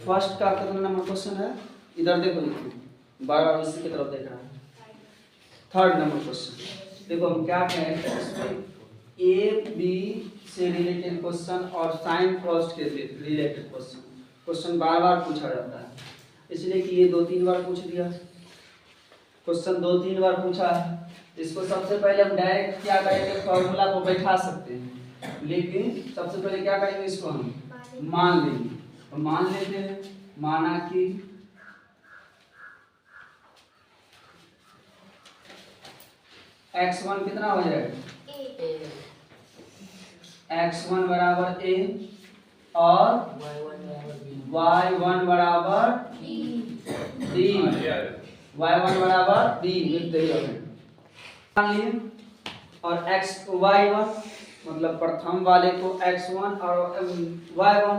First का कितना number question है? इधर देखो, बार बार इसी की तरफ देख रहा है। थर्ड नंबर क्वेश्चन देखो, हम क्या कहें इसमें, ए बी से रिलेटेड क्वेश्चन और साइन कॉस्ट के रिलेटेड क्वेश्चन बार बार पूछा जाता है, इसलिए कि ये 2-3 बार पूछ दिया क्वेश्चन, 2-3 बार पूछा है। इसको सबसे पहले हम डायरेक्ट क्या करेंगे, फॉर्मूला को बैठा सकते हैं, लेकिन सबसे पहले क्या करेंगे, इसको हम मान लेंगे। तो मान लेते हैं, माना कि x1 कितना हो जाएगा, x1 बराबर a और y1 बराबर d, y1 बराबर d मान लिए। और y1 मतलब प्रथम वाले को x1 और y1,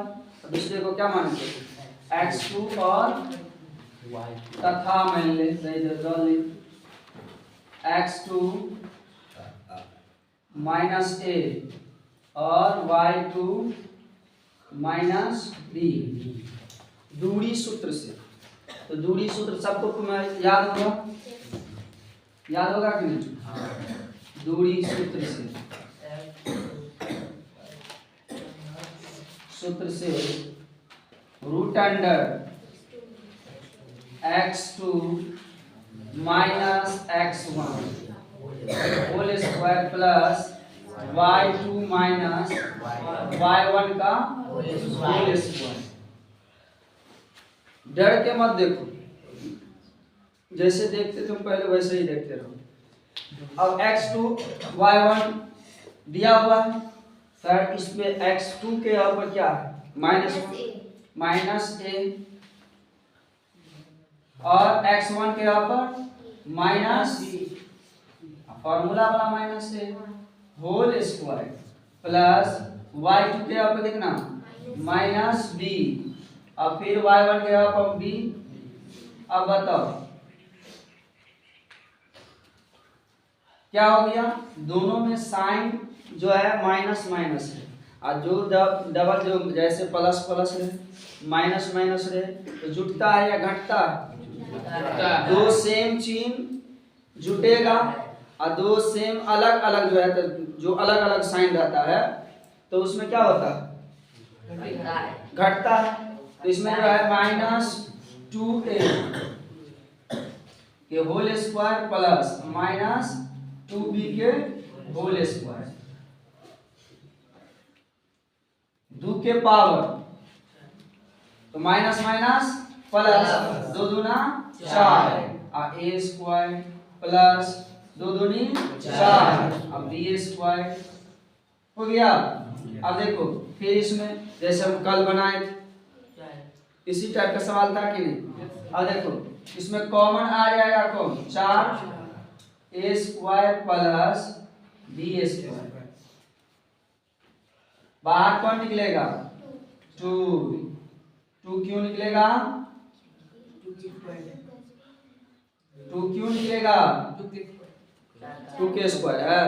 दूसरे को क्या मानेंगे, x2 और तथा मान ले x2 माइनस a और y2 माइनस b, दूरी सूत्र से। तो दूरी सूत्र सबको तुम्हें याद होगा कि नहीं? दूरी सूत्र से root under x2 minus x1 whole square plus y2 minus y1 का होल स्क्वायर। डर के मत देखो, जैसे देखते तुम पहले वैसे ही देखते रहो। अब x2 y1 दिया हुआ है सर, इसमें x2 के यहाँ पर क्या है, माइनस a और x1 के यहाँ पर माइनस फॉर्मूला वाला minus a whole square plus y2 के यहाँ पर कितना माइनस b और फिर y1 के यहाँ पर b। अब बताओ क्या हो गया, दोनों में साइन जो है माइनस माइनस है, और जो डबल जो जैसे प्लस प्लस रहे माइनस माइनस रहे तो जुटता है या घटता है? दो सेम चिन्ह जुटेगा और दो सेम अलग अलग जो है, तो जो अलग अलग साइन रहता है तो उसमें क्या होता है, घटता है। तो इसमें जो है माइनस 2a के whole square plus minus 2b के होल स्क्वायर, 2 के पावर, तो माइनस माइनस प्लस 2 दूना 4 और a स्क्वायर प्लस 2 दूनी 4 अब b स्क्वायर हो गया। अब देखो फिर इसमें जैसे हम कल बनाए थे इसी टाइप का सवाल था कि नहीं। अब देखो इसमें कॉमन आ जाएगा कौन, 4 a square plus b square, बाहर कौन निकलेगा 2 क्यों निकलेगा, 2 क्यों निकलेगा, 2 के स्क्वायर है,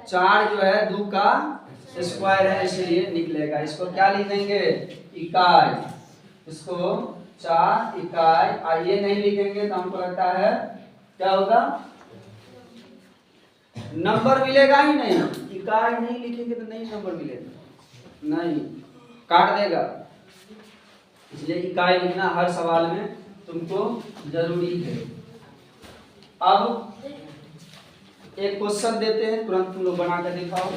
4 जो है 2 का स्क्वायर है इसलिए निकलेगा। इसको क्या लिख देंगे, इकाई, इसको 4 इकाई। और ये नहीं लिखेंगे तो हमको लगता है क्या होगा, नंबर मिलेगा ही नहीं। इकाई नहीं लिखेंगे तो नहीं नंबर मिलेगा, नहीं काट देगा। इसलिए इकाई लिखना हर सवाल में तुमको जरूरी है। अब एक क्वेश्चन देते हैं, तुरंत तुम लोग बना कर दिखाओ,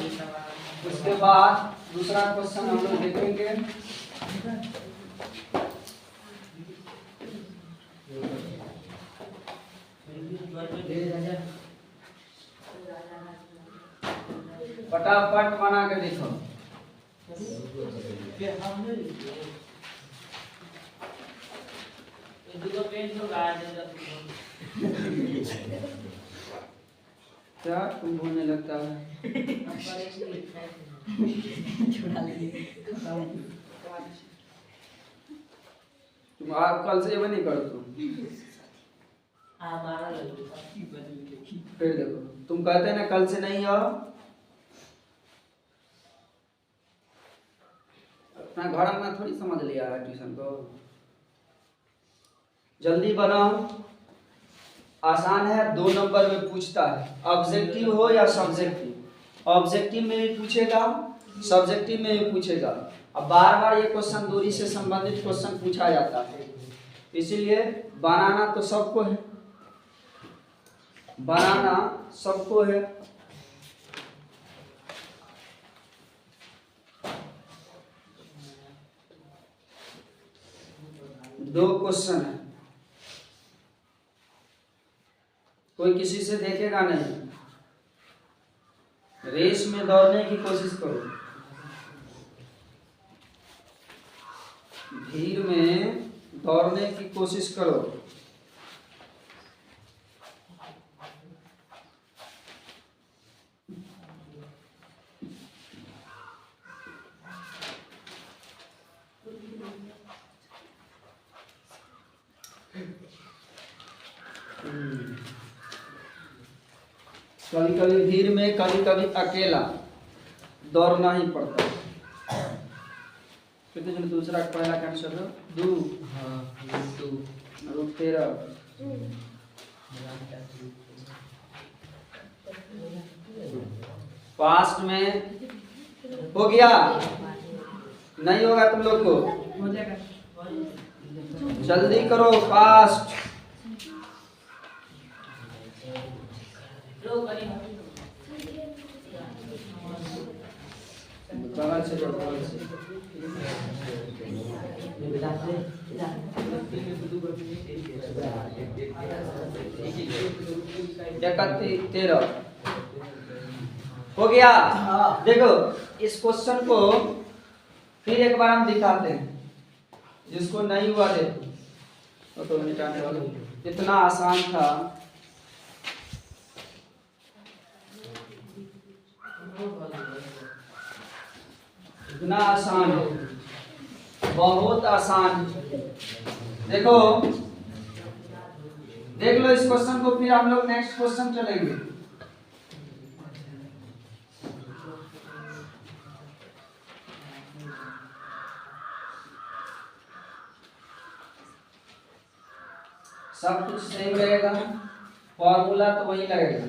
उसके बाद दूसरा क्वेश्चन हम लोग देखेंगे। फटाफट बना के देखो। क्या तुम बोलने लगता है, तुम आप कल से ये नहीं करो तुम। फिर देखो, तुम कहते हैं ना कल से नहीं आओ, अपना घर में थोड़ी समझ लिया है ट्यूशन को। जल्दी बनाओ, आसान है, 2 नंबर में पूछता है, ऑब्जेक्टिव हो या सब्जेक्टिव। ऑब्जेक्टिव में भी पूछेगा, सब्जेक्टिव में भी पूछेगा। अब बार बार ये क्वेश्चन दूरी से संबंधित क्वेश्चन पूछा जाता है, इसीलिए बनाना तो सबको है, बनाना सबको है। दो क्वेश्चन है, कोई किसी से देखेगा नहीं, रेस में दौड़ने की कोशिश करो, भीड़ में दौड़ने की कोशिश करो। कभी कभी भीड़ में, कभी कभी अकेला दौड़ना ही पड़ता है। कितने जन दूसरा पहला का आंसर है 2। हाँ 2 13 पास्ट में हो गया, नहीं होगा तुम लोग को, जल्दी करो फास्ट। बगल से जो बगल से इकतीस 13 हो गया। देखो इस क्वेश्चन को फिर एक बार हम दिखाते हैं, जिसको नहीं हुआ देखो तो मिटाने वाला, इतना आसान था। इतना आसान है, बहुत आसान। देखो देख लो इस क्वेश्चन को, फिर हम लोग नेक्स्ट क्वेश्चन चलेंगे। सब कुछ सही रहेगा, फॉर्मूला तो वही लगेगा।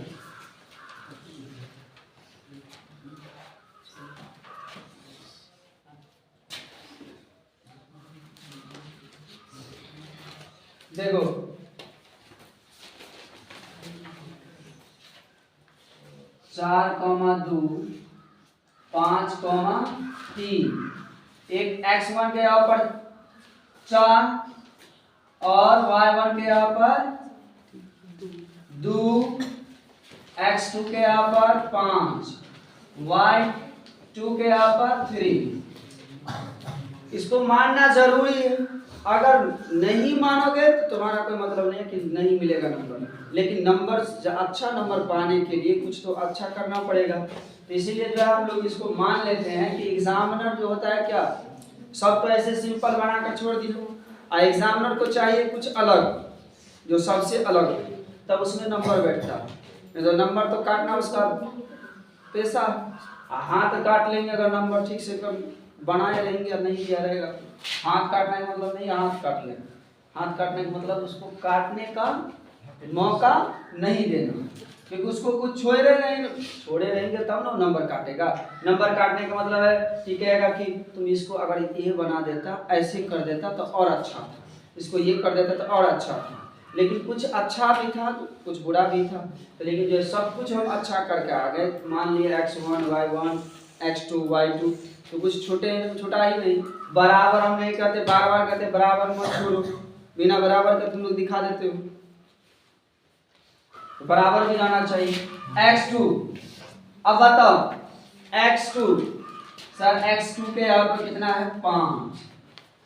देखो 4,2 5,3 एक x1 के यहाँ पर 4 और y1 के यहाँ पर 2, x2 के यहाँ पर 5, y2 के यहाँ पर 3। इसको मानना जरूरी है, अगर नहीं मानोगे तो तुम्हारा कोई मतलब नहीं है कि नहीं मिलेगा नंबर, लेकिन नंबर अच्छा नंबर पाने के लिए कुछ तो अच्छा करना पड़ेगा। तो इसीलिए जो है हम लोग इसको मान लेते हैं कि एग्जामिनर जो होता है क्या, सब तो ऐसे सिंपल बना कर छोड़ दिया, एग्जामिनर को चाहिए कुछ अलग, जो सबसे अलग है, तब उसमें नंबर बैठता है। नहीं तो नंबर तो काटना उसका पैसा, हाथ काट लेंगे अगर नंबर ठीक से बनाए रहेंगे और नहीं दिया रहेगा। हाथ काटने का मतलब नहीं हाथ काट लेना, हाथ काटने का मतलब उसको काटने का मौका नहीं देना, क्योंकि उसको कुछ छोड़े रहेंगे तब ना नंबर काटेगा। नंबर काटने का मतलब है कि कहेगा कि तुम इसको अगर ये बना देता, ऐसे कर देता तो और अच्छा था, इसको ये कर देता तो और अच्छा था, लेकिन कुछ अच्छा भी था कुछ बुरा भी था। तो लेकिन जो सब कुछ हम अच्छा करके आ गए, मान लिए x1 y1 x2 y2, तो कुछ छोटा ही नहीं। बराबर हम नहीं कहते, बार बार कहते बराबर मत छोड़ो, बिना बराबर के तुम लोग दिखा देते हो, तो बराबर भी लाना चाहिए। x2, अब बताओ x2 सर, x2 के यहाँ पर कितना है 5,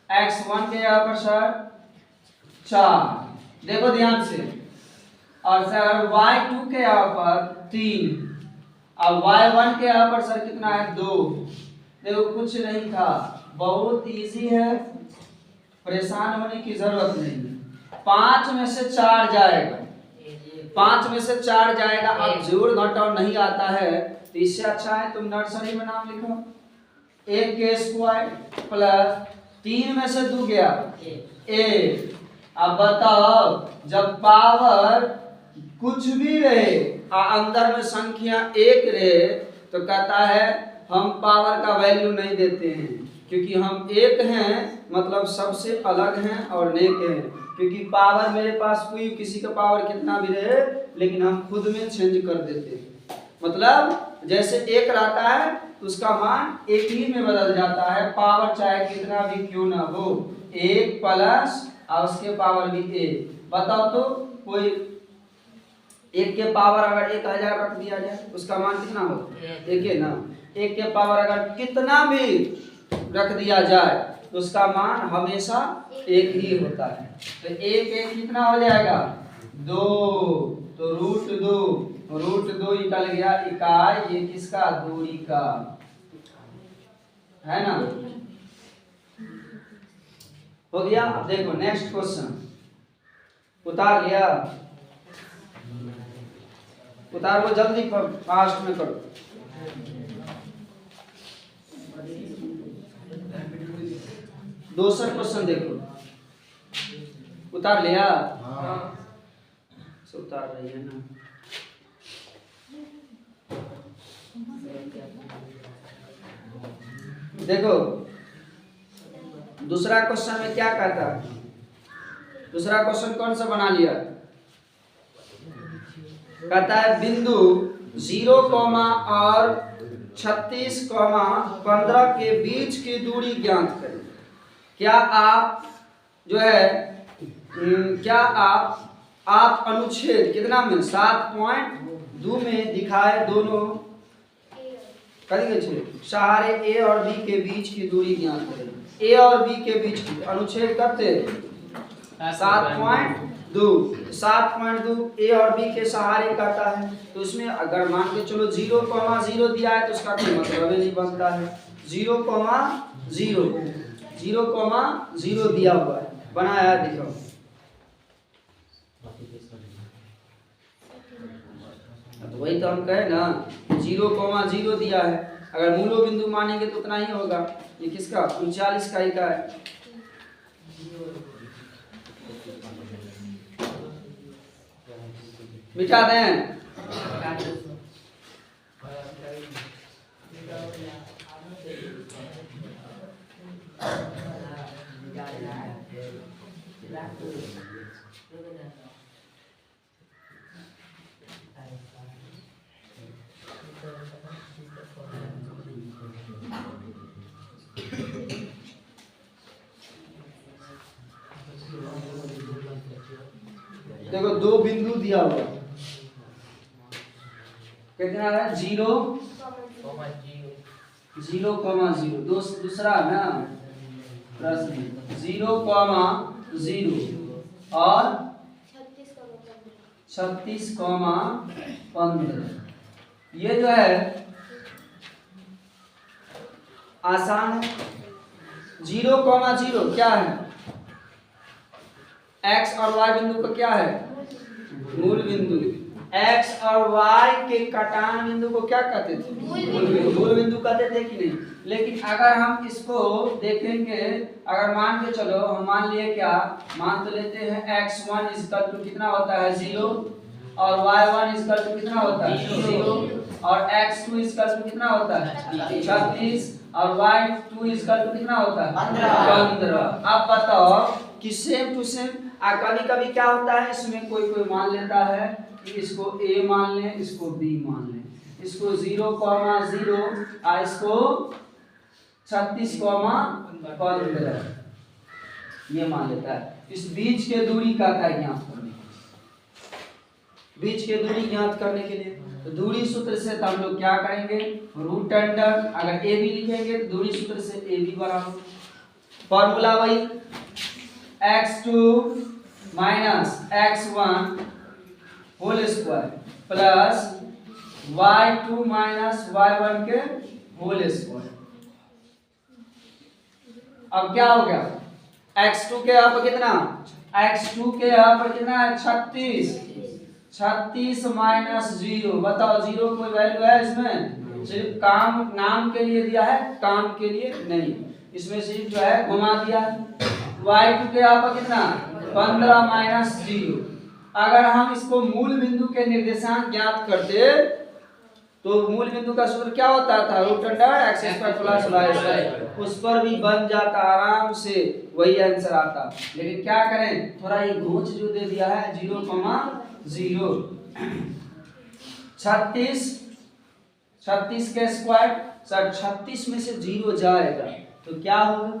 x1 के यहाँ पर सर 4, देखो ध्यान से, और सर y2 के यहाँ पर 3, और y1 के यहाँ पर सर कितना है 2। देखो कुछ नहीं था, बहुत इजी है, परेशान होने की जरूरत नहीं है। 5 में से 4 जाएगा, 5 में से 4 जाएगा। अब जोड़ घटाव नहीं आता है तो इससे अच्छा है तुम नर्सरी में नाम लिखो। 1 के स्क्वायर प्लस 3 में से 2 गया 1। अब बताओ जब पावर कुछ भी रहे अंदर में संख्या 1 रहे तो कहता है हम पावर का वैल्यू नहीं देते हैं, क्योंकि हम एक हैं मतलब सबसे अलग हैं और नेक हैं। क्योंकि पावर मेरे पास कोई किसी का पावर कितना भी रहे लेकिन हम खुद में चेंज कर देते हैं। मतलब जैसे 1 रहता है तो उसका मान 1 ही में बदल जाता है, पावर चाहे कितना भी क्यों ना हो। 1 प्लस और उसके पावर भी 1। बताओ तो कोई 1 के पावर अगर 1000 रख दिया जाए उसका मान कितना हो? 1 है ना। 1 के पावर अगर कितना भी रख दिया जाए तो उसका मान हमेशा 1 ही होता है। तो 1 कितना हो जाएगा? 2। तो √2 निकल गया इकाई। ये किसका? दूरी का, है ना। हो गया। अब देखो नेक्स्ट क्वेश्चन उतार लिया। उतार वो जल्दी फास्ट में करो। दूसरा क्वेश्चन देखो। उतार लिया? हाँ। उतार रही है ना। देखो दूसरा क्वेश्चन में क्या कहता है? दूसरा क्वेश्चन कौन सा बना लिया? कहता है बिंदु 0, और 36, 15 के बीच की दूरी ज्ञात करें। क्या आप जो है आप अनुच्छेद कितना में 7.2 में दिखाए दोनों सहारे ए और बी के बीच की दूरी ज्ञात करें। ए और बी के बीच की अनुच्छेद करते 7.2 ए और बी के सहारे कहता है। तो इसमें अगर मान के चलो 0,0 दिया है तो उसका कोई मतलब नहीं बनता है। 0,0 दिया हुआ है, बनाया देखो। तो वही तो हम कहे ना 0,0 दिया है, अगर मूलो बिंदु मानेंगे तो उतना ही होगा। ये किसका? 39 का ही का है। मिटा दें। देखो 2 बिंदु दिया हुआ कितना है? 0,0 दूसरा है ना प्रश्न 0,0 और 36,15। ये जो है आसान है। 0,0 क्या है? x और y बिंदु का क्या है? मूल बिंदु। x और y के कटान बिंदु को क्या कहते थे? मूल बिंदु कहते थे कि नहीं? लेकिन अगर हम इसको देखेंगे, अगर मान के चलो हम मान लिए क्या, मान तो लेते हैं x1 = कितना होता है 0 और y1 = कितना होता है 0 और x2 = कितना होता है 36 और y2 = कितना होता है 15। अब बताओ कि सेम टू सेम कभी कभी क्या होता है, इसमें कोई कोई मान लेता है कि इसको a मान लें, इसको b मान लें, इसको 0,0 और इसको 36,15 ये मान लेता है। इस बीच के दूरी का ज्ञात करने के लिए, बीच के दूरी ज्ञात करने के लिए तो दूरी सूत्र से तो हम लोग क्या करेंगे? रूट अंडर, अगर a b लिखेंगे तो दूरी सूत्र से a b बराबर फॉर्मूला वही x2 - x1 whole square plus y2 - y1 के होल स्क्वायर। अब क्या हो गया? x2 के यहाँ पर कितना? x2 के यहाँ पर कितना है 36 36 माइनस 0, बताओ 0 कोई वैल्यू है इसमें? सिर्फ काम नाम के लिए दिया है, काम के लिए नहीं। इसमें सिर्फ जो है घुमा दिया है। y2 के यहाँ पर कितना 15 माइनस 0। अगर हम इसको मूल बिंदु के निर्देशांक ज्ञात करते तो मूल बिंदु का सूत्र क्या होता था? Root under x square plus y square. उस पर भी बन जाता आराम से, वही आंसर आता। लेकिन क्या करें, थोड़ा ये घोंच जो दे दिया है 0,0। 36 के स्क्वायर, सर 36 में से 0 जाएगा तो क्या होगा?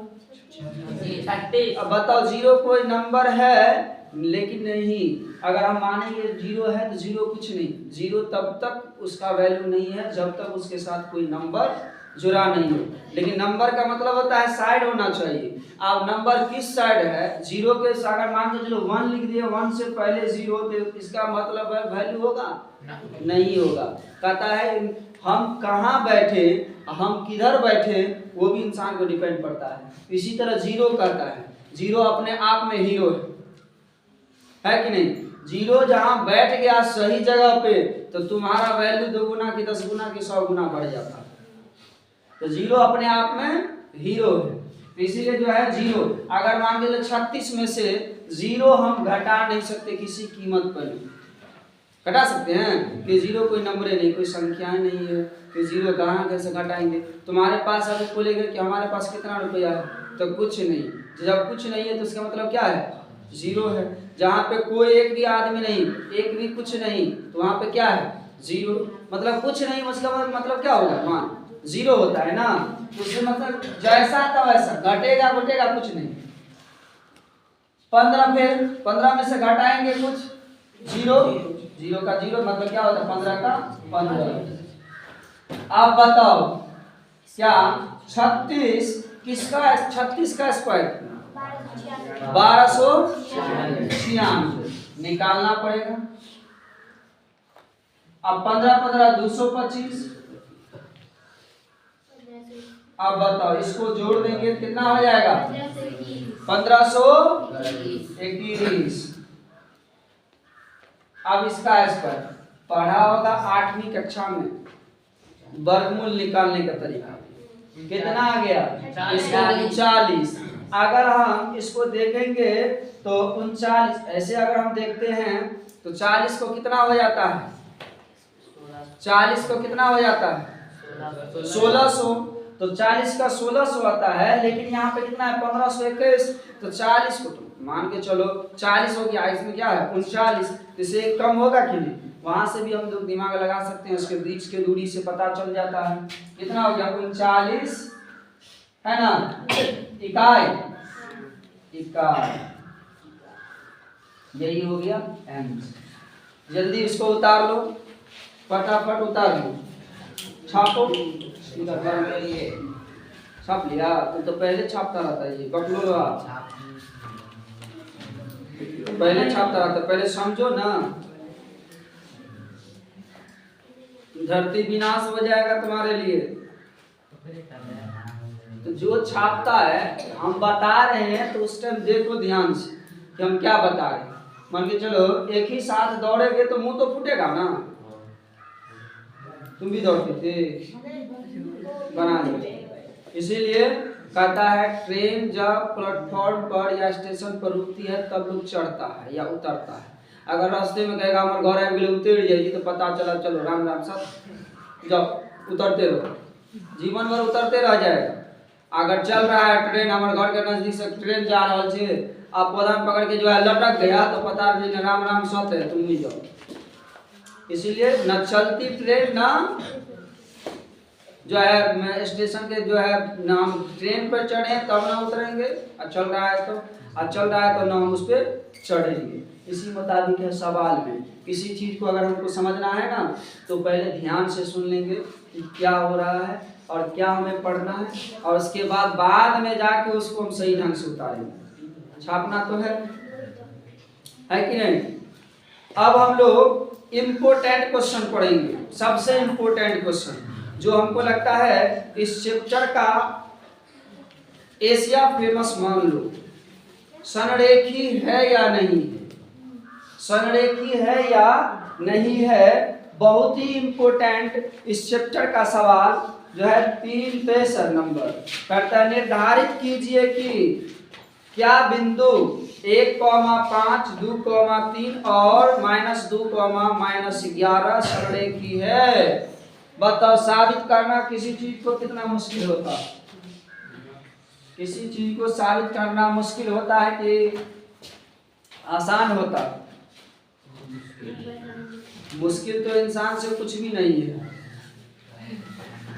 36। अब बताओ 0 कोई नंबर है? लेकिन नहीं, अगर हम मानेंगे 0 है तो 0 कुछ नहीं। 0 तब तक उसका वैल्यू नहीं है जब तक उसके साथ कोई नंबर जुड़ा नहीं हो। लेकिन नंबर का मतलब होता है साइड होना चाहिए। अब नंबर किस साइड है? 0 के अगर मान के चलो 1 लिख दिया, 1 से पहले 0 तो इसका मतलब है वैल्यू होगा? नहीं होगा। कहता है हम कहाँ बैठे, हम किधर बैठे, वो भी इंसान को डिपेंड पड़ता है। इसी तरह 0 कहता है, 0 अपने आप में हीरो है कि नहीं? 0 जहां बैठ गया सही जगह पे तो तुम्हारा वैल्यू 2 गुना की 10 गुना की 100 गुना बढ़ जाता है। तो 0 अपने आप में हीरो है। तो इसीलिए जो है 0, अगर मान के 36 में से 0 हम घटा नहीं सकते किसी कीमत पर नहीं। घटा सकते हैं कि 0 कोई नंबर नहीं, कोई संख्याएं नहीं है कि 0 कहाँ कैसे घटाएंगे? तुम्हारे पास अगर बोलेगा कि हमारे पास कितना रुपया है तो कुछ नहीं। जब कुछ नहीं है तो इसका मतलब क्या है? 0 है। जहाँ पे कोई एक भी आदमी नहीं, एक भी कुछ नहीं, तो वहाँ पे क्या है? 0। मतलब कुछ नहीं, मतलब क्या होगा? मान 0 होता है ना। तो उससे मतलब जैसा था वैसा, घटेगा घटेगा कुछ नहीं। 15, फिर 15 में से घटाएंगे कुछ 0, 0 का 0 मतलब क्या होता है? 15 का 15। अब बताओ क्या 36 किसका? 36 का स्क्वायर 1296 निकालना पड़ेगा। अब 15 15 225। अब बताओ इसको जोड़ देंगे कितना हो जाएगा? 1521। अब इसका स्क्वायर पढ़ा होगा 8वीं कक्षा में, वर्गमूल निकालने का तरीका। कितना आ गया? 39। अगर हम इसको देखेंगे तो 39, ऐसे अगर हम देखते हैं तो 40 को कितना हो जाता है? 40 को कितना हो जाता है? 1600। तो 40 का 1600 आता है, लेकिन यहाँ पे कितना है? 1521। तो 40 को तो मान के चलो 40 हो गया, इसमें क्या है? 39। इससे कम होगा कि नहीं? वहां से भी हम लोग दिमाग लगा सकते हैं, उसके बीच के दूरी से पता चल जाता है। कितना हो गया? 39 है ना? इकाई यही हो गया आंसर। जल्दी इसको उतार लो, फटाफट उतार लो, छापो। छाप लिया? तो पहले छापता रहता है ये बकलो, पहले छापता रहता, पहले समझो ना। धरती विनाश हो जाएगा तुम्हारे लिए। तो जो छापता है, हम बता रहे हैं तो उस टाइम देखो ध्यान से कि हम क्या बता रहे हैं। मान के चलो एक ही साथ दौड़ेगे तो मुंह तो फूटेगा ना। तुम भी दौड़ते थे, बना दो। इसीलिए कहता है ट्रेन जब प्लेटफॉर्म पर या स्टेशन पर रुकती है तब लोग चढ़ता है या उतरता है। अगर रास्ते में कहेगा हमारे घर आए उतर जाएगी तो पता चला चलो राम राम सब जब उतरते रहो, जीवन भर उतरते रह जाएगा। अगर चल रहा है ट्रेन, हमारे घर के नजदीक से ट्रेन जा रहा है, आप पौधान पकड़ के जो है लटक गया तो पता नहीं राम राम सत है, तुम भी जाओ। इसीलिए न चलती ट्रेन ना जो है स्टेशन के जो है ना हम ट्रेन पर चढ़े तब ना उतरेंगे, और चल रहा है तो ना हम उस पर चढ़ेंगे। इसी मुताबिक है सवाल में किसी चीज को अगर हमको समझना है ना तो पहले ध्यान से सुन लेंगे कि क्या हो रहा है और क्या हमें पढ़ना है, और उसके बाद में जाके उसको हम सही ढंग से उतारेंगे। छापना तो है कि नहीं? अब हम लोग इम्पोर्टेंट क्वेश्चन पढ़ेंगे। सबसे इम्पोर्टेंट क्वेश्चन जो हमको लगता है इस चैप्टर का एशिया फेमस मान लो, संरेखी है या नहीं है। संरेखी है या नहीं है, बहुत ही इंपोर्टेंट इस चैप्टर का सवाल जो है 3 पे सर नंबर करता है। निर्धारित कीजिए कि क्या बिंदु 1,5, 2,3 और -2, -11 संरेखी है। बताओ, साबित करना किसी चीज को कितना मुश्किल होता है? किसी चीज को साबित करना मुश्किल होता है कि आसान होता? मुश्किल तो इंसान से कुछ भी नहीं है,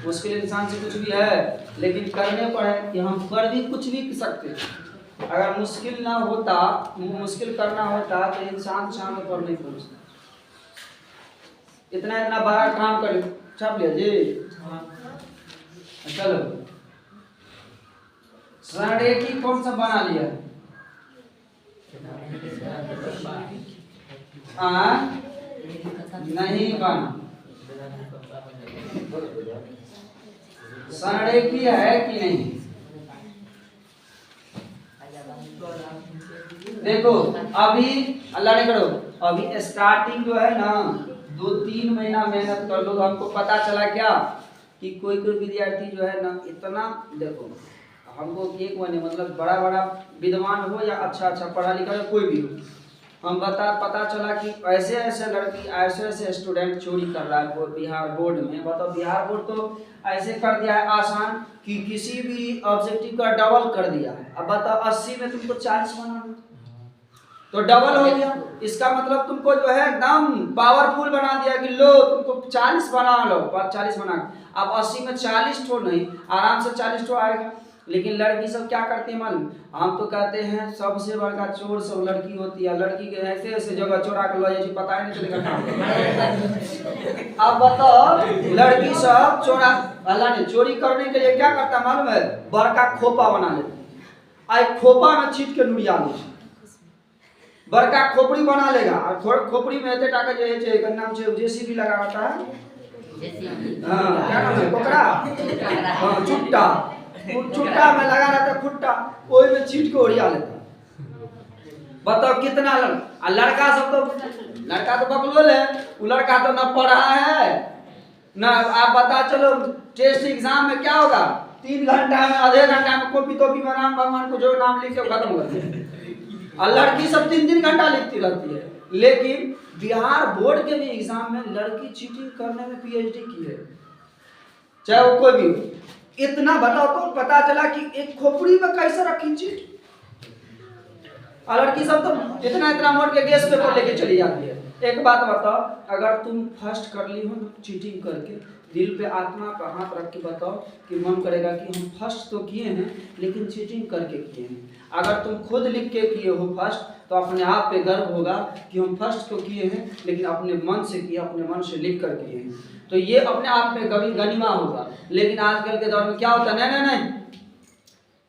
मुश्किल इंसान से कुछ भी है, लेकिन करने पर है कि हम कर भी कुछ भी सकते। अगर मुश्किल ना होता, मुश्किल करना होता तो इंसान चांद पर नहीं पहुंचता। इतना बड़ा काम कर छाप लिया जी। चलो, संरेखी कौन सा बना लिया? नहीं बना। संरेखी है कि नहीं? देखो अभी अल्लाह ने करो, अभी स्टार्टिंग जो है ना 2-3 महीना मेहनत कर लो तो हमको पता चला क्या कि कोई विद्यार्थी जो है ना इतना, देखो हमको एक महीने मतलब बड़ा विद्वान हो या अच्छा पढ़ा लिखा हो कोई भी हो, हम पता चला कि ऐसे लड़की ऐसे स्टूडेंट चोरी कर रहा है बिहार बोर्ड में। बताओ, बिहार बोर्ड तो ऐसे कर दिया है आसान कि किसी भी ऑब्जेक्टिव का डबल कर दिया है। अब बताओ 80 में तुमको 40 बनाना तो डबल हो गया। इसका मतलब तुमको जो है एकदम पावरफुल बना दिया कि लो तुमको 40 बना लो, 40 बना। अब 80 में 40 ठो नहीं, आराम से 40 ठो आएगा। लेकिन लड़की सब क्या करती है मालूम? हम तो कहते हैं सबसे बड़का चोर सब लड़की होती है। लड़की के ऐसे जगह चोरा कर लो ये पता ही नहीं चलेगा। अब बताओ, लड़की सब चोरा, अल्लाह ने चोरी करने के लिए क्या करता मालूम है? बड़का खोपा बना लेता। आई खोपा में छीट के लुड़िया लो, बड़का खोपड़ी बना लेगा और खोपड़ी में एते टाका जे नाम से जेसीबी लगा रहता है। हां, क्या नाम है? कोकरा। हां, चुट्टा। चुट्टा में लगा रहता खुट्टा, ओई में छीट के ओढ़िया लेता। बताओ कितना लड़का सब तो, लड़का तो बकलोल है, वो लड़का तो ना पढ़ा है ना। आप बता चलो टेस्ट एग्जाम में क्या होगा, 3 घंटा में आधे घंटा में कॉपी में राम भगवान को जो नाम लिख के खत्म कर दिया। और लड़की सब 3 घंटा लिखती रहती है। लेकिन बिहार बोर्ड के भी एग्जाम में लड़की चीटिंग करने में पीएचडी की है, चाहे वो कोई भी हो। इतना बताओ तो पता चला कि एक खोपड़ी में कैसे रखी चीट। और लड़की सब तो इतना मोड़ के गैस पेपर लेके चली जाती है। एक बात बताओ, अगर तुम फर्स्ट कर ली हो चीटिंग करके, दिल पे आत्मा का हाथ रख के बताओ कि मन करेगा कि हम फर्स्ट तो किए हैं लेकिन चीटिंग करके किए हैं। अगर तुम खुद लिख के किए हो फर्स्ट तो अपने आप पे गर्व होगा कि हम फर्स्ट तो किए हैं लेकिन अपने मन से किए, अपने मन से लिख कर किए हैं, तो ये अपने आप में कभी गनिमा होगा। लेकिन आजकल के दौर में क्या होता है, नहीं,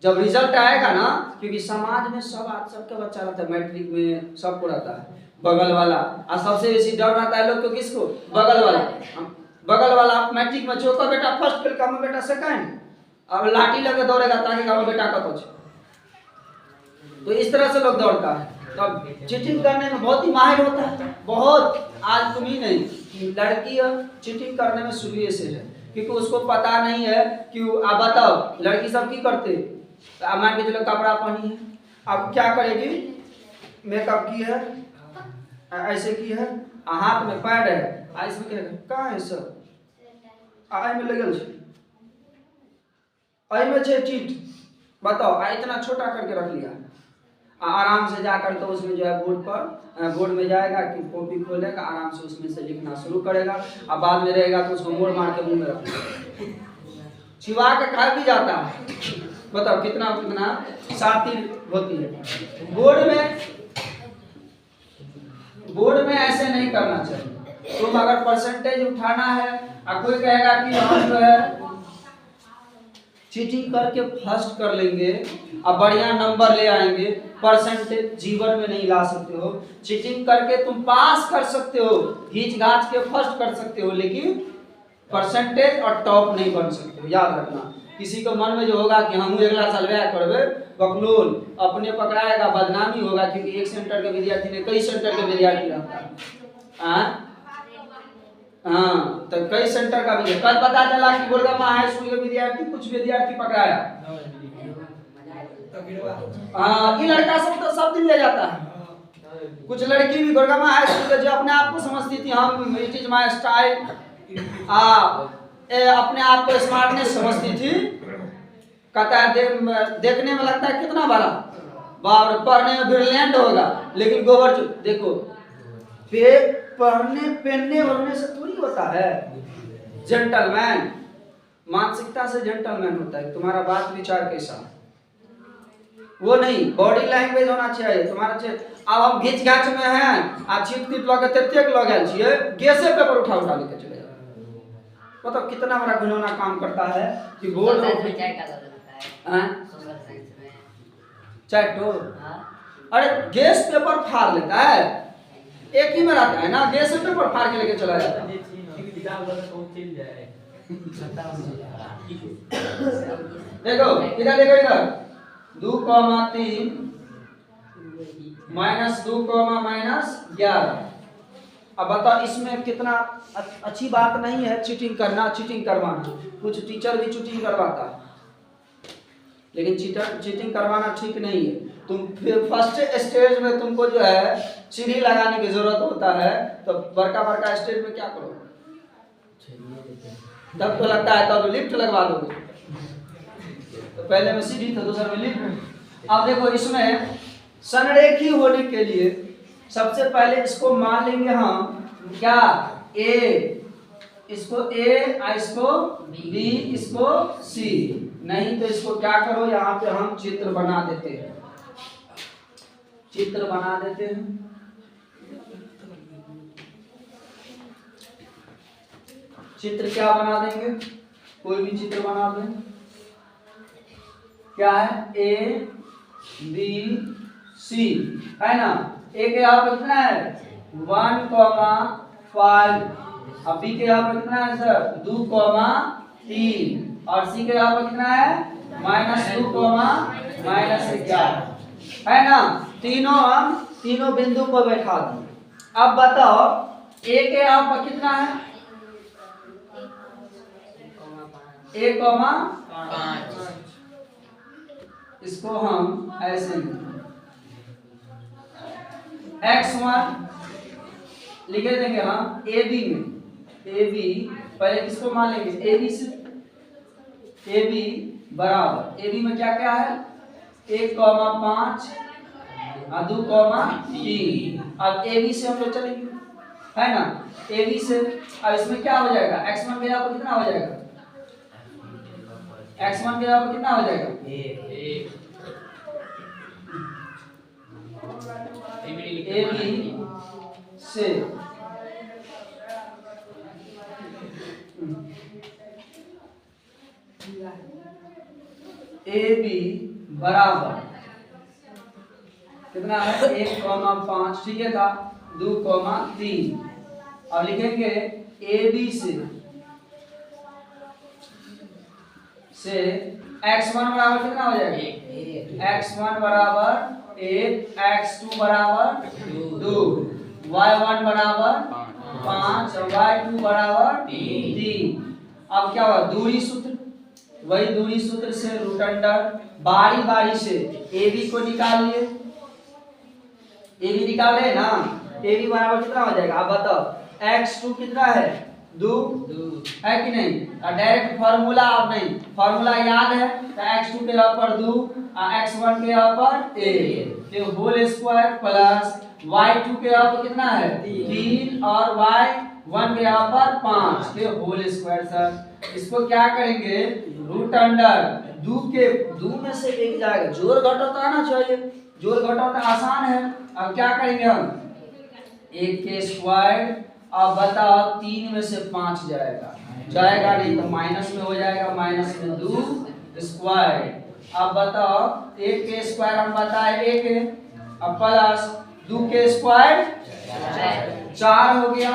जब रिजल्ट आएगा ना, क्योंकि समाज में सबका बच्चा रहता है, मैट्रिक में सबको रहता है बगल वाला, और सबसे बेसी डर रहता है लोग को किसको? बगल वाला मैट्रिक में चौका बेटा फर्स्ट फेल, कम बेटा सेकंड, अब लाठी लेके दौड़ेगा ताकि कम बेटा का कुछ। तो इस तरह से लोग दौड़ता है। तो चीटिंग करने में बहुत ही माहिर होता है, बहुत। आज तुम ही नहीं, लड़की चीटिंग करने में शुरू से है, क्योंकि उसको पता नहीं है कि आप बताओ लड़की सब की करते, मान के चलो कपड़ा पहनी है, अब क्या करेगी? मेकअप की है, ऐसे की है, हाथ में पैड है, इसमें क्या कहाँ है सर, आई में लगल है, आई में चीट। बताओ, इतना छोटा करके रख लिया। आराम से जाकर तो उसमें जो है बोर्ड में जाएगा कि कॉपी खोलेगा, आराम से उसमें से लिखना शुरू करेगा, और बाद में रहेगा तो उसको मोड़ मार के मुंह में रखेगा, छिपा के खा भी जाता है। बताओ कितना शातिर होती है। बोर्ड में ऐसे नहीं करना चाहिए। तुम अगर परसेंटेज उठाना है और कोई कहेगा कि हम जो है चीटिंग करके फर्स्ट कर लेंगे और बढ़िया नंबर ले आएंगे, परसेंटेज जीवन में नहीं ला सकते हो। चीटिंग करके तुम पास कर सकते हो, घींच घाच के फर्स्ट कर सकते हो, लेकिन परसेंटेज और टॉप नहीं बन सकते हो, याद रखना। किसी को मन में जो होगा कि हम अगला साल वह करबे बकलोल, अपने पकड़ाएगा, बदनामी होगा, क्योंकि एक सेंटर के विद्यार्थी ने कई सेंटर के विद्यार्थी रहता है। हाँ, तो कई सेंटर का भी कल पता चला कि गोलगमा हाई स्कूल के विद्यार्थी कुछ विद्यार्थी पकड़ाया। हाँ, ये लड़का सब तो सब दिन ले जाता है। कुछ लड़की भी गोलगमा हाई स्कूल के जो अपने आप को समझती थी हम इट इज माय स्टाइल, अपने आप को स्मार्टनेस समझती थी, कहता है देखने में लगता है कितना बड़ा, बाप रे पढ़ने में ब्रिलियंट होगा, लेकिन गोबर देखो पढ़ने पहनने वरने से थोड़ी होता है जेंटलमैन, मानसिकता से जेंटलमैन होता है। तुम्हारा बात विचार कैसा, वो नहीं, बॉडी लैंग्वेज होना चाहिए तुम्हारा चाहिए। अब हम घिच घाच में हैं, आ चिट चिट लगे ततेक लगल छिए, गैसे पेपर उठा लेके चले जाओ। मतलब कितना बड़ा घिनौना काम करता है कि बोर्ड में चैट तो अरे गैस पेपर फाड़ लेता है, एक ही में रहता है ना, गैस पेपर फाड़ के लेके चला जाता है। देखो इधर, देखो इधर 2,3 माइनस 2, माइनस 11। अब बताओ इसमें कितना अच्छी बात नहीं है चीटिंग करना, चीटिंग करवाना। कुछ टीचर भी चीटिंग करवाता है, लेकिन चीटिंग करवाना ठीक नहीं है। तुम फर्स्ट स्टेज में तुमको जो है सीढ़ी लगाने की जरूरत होता है, तो बड़का स्टेज में क्या करो, तब तो लगता है तब लिफ्ट लगवा दोगे। तो पहले में सीढ़ी था, दूसरा में लिफ्ट। अब देखो इसमें संरेखी होने के लिए सबसे पहले इसको मान लेंगे हम क्या, ए, इसको ए, इसको बी, इसको सी। नहीं तो इसको क्या करो, यहाँ पे हम चित्र बना देते हैं, चित्र बना देते हैं। चित्र क्या बना देंगे, कोई भी चित्र बना दें। क्या है, ए बी सी है ना। ए के यहाँ पे कितना है 1,5, अब बी के यहाँ पे कितना है सर 2,3, और सी के यहाँ पे कितना है -2, -11 है ना। हम तीनों बिंदु को बैठा दें। अब बताओ ए के यहाँ पर कितना है 1,5, इसको हम ऐसे x1 लिखे देंगे हम ए बी में, ए बी पहले किसको मान लेंगे, ए बी से, ए बी बराबर, ए बी में क्या क्या है 1,5 और 2,3। अब ए बी से हम लोग चलेंगे है ना, ए बी से। अब इसमें क्या हो जाएगा, x1 के यहाँ पर कितना हो जाएगा, x1 के यहाँ पर कितना हो जाएगा 1, ए बी से ए बी बराबर कितना है 1,5, ठीक है था 2,3। और लिखेंगे ए बी से x1 बराबर कितना हो जाएगा, x1 बराबर 1, x2 बराबर 2, y1 बराबर 5 और y2 बराबर 3। अब क्या हुआ, दूरी सूत्र, वही दूरी सूत्र से रूट अंडर बारी बारी से ए बी को निकाल लिए, ए बी निकाल रहे ना, ए बी बराबर कितना हो जाएगा। अब बताओ x2 कितना है 2 है कि नहीं, डायरेक्ट फार्मूला। अब नहीं फार्मूला याद है, तो x2 के यहाँ पर 2 और x1 के यहाँ पर 1 तो होल स्क्वायर प्लस y2 के यहाँ पर कितना है 3 और y1 के यहाँ पर 5 के होल स्क्वायर। सर इसको क्या करेंगे, रूट अंडर 2 में से एक जाएगा, जोड़ घटाव आना चाहिए, जोड़ घटाव आसान है। अब क्या करेंगे हम 1 के स्क्वायर, अब बताओ 3 में से 5 जाएगा नहीं तो माइनस में हो जाएगा, माइनस में 2 स्क्वायर। अब बताओ 1 के स्क्वायर हम बताए 1 है, अब प्लस 2 के स्क्वायर 4 हो गया।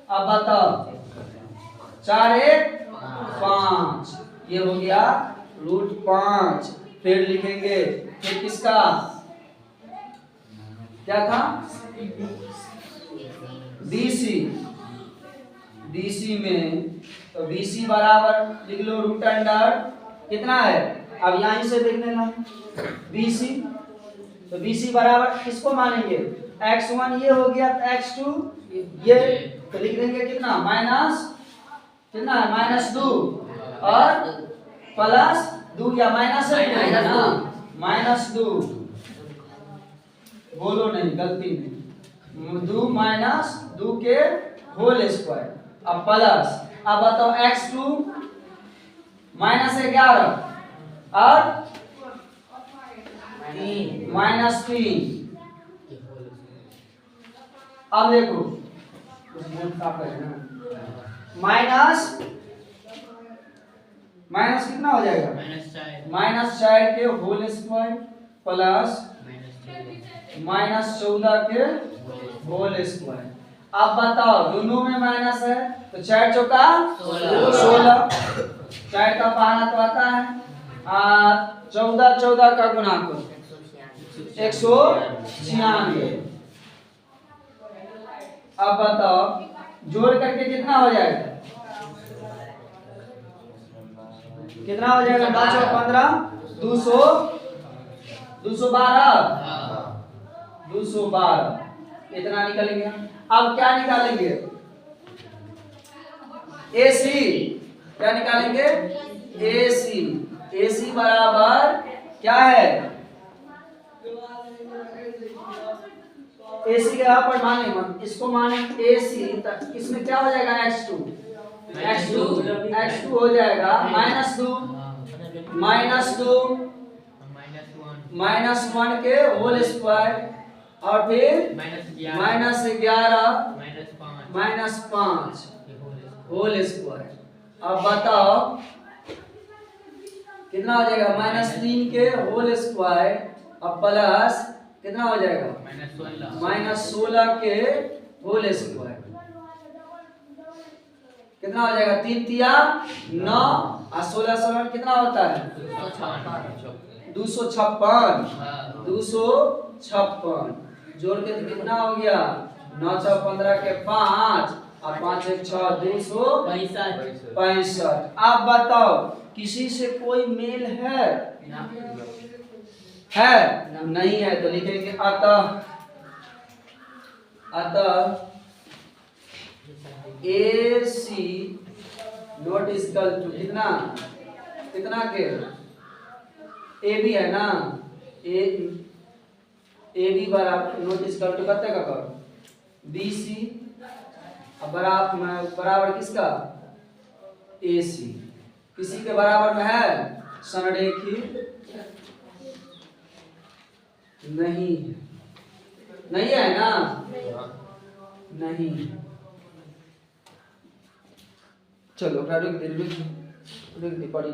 अब बताओ 4 1 5, ये हो गया √5। फिर लिखेंगे, फिर किसका क्या था, BC। BC में तो BC बराबर लिख लो √अंडर कितना है, अब यहीं से देख लेना BC। तो BC बराबर किसको मानेंगे, x1 ये हो गया, x2 ये, तो लिख देंगे कितना माइनस, कितना है -2 और +2 या माइनस है ना, -2 बोलो नहीं, गलती नहीं, 2 के होल स्क्वायर। अब प्लस, अब बताओ x2 -11 और -3। अब देखो माइनस कितना हो जाएगा, -4 के होल स्क्वायर प्लस -14 के होल स्क्वायर। अब बताओ दोनों में माइनस है तो 4 चौका 16, 4 का पाना तो आता है, 14 का गुना करो 196। अब बताओ जोड़ करके कितना हो जाएगा, कितना हो जाएगा, 5 और 15 212 इतना निकलेंगे। अब क्या निकालेंगे, AC, क्या निकालेंगे AC बराबर क्या है, AC के यहाँ पर माने मत, इसको माने AC, इसमें क्या हो जाएगा x2 हो जाएगा -1 के होल स्क्वायर और फिर -11 होल स्क्वायर। अब बताओ कितना हो जाएगा, -3 के होल स्क्वायर और प्लस कितना हो जाएगा, -16 के होल स्क्वायर, कितना हो जाएगा, 3 तिया 9 और 16 कितना होता है 256। जोड़ के कितना हो गया, 9 6 15 के 5 और 5 1 6 265। आप बताओ किसी से कोई मेल है, नहीं है तो लिखेंगे अतः AC नॉट इक्वल टू कितना के AB है ना, AB बराबर नॉट इक्वल टू कितने का करो BC बराबर किसका AC, किसी के बराबर में है, संरेखित नहीं है ना, नहीं। चलो रुक दे पड़ी।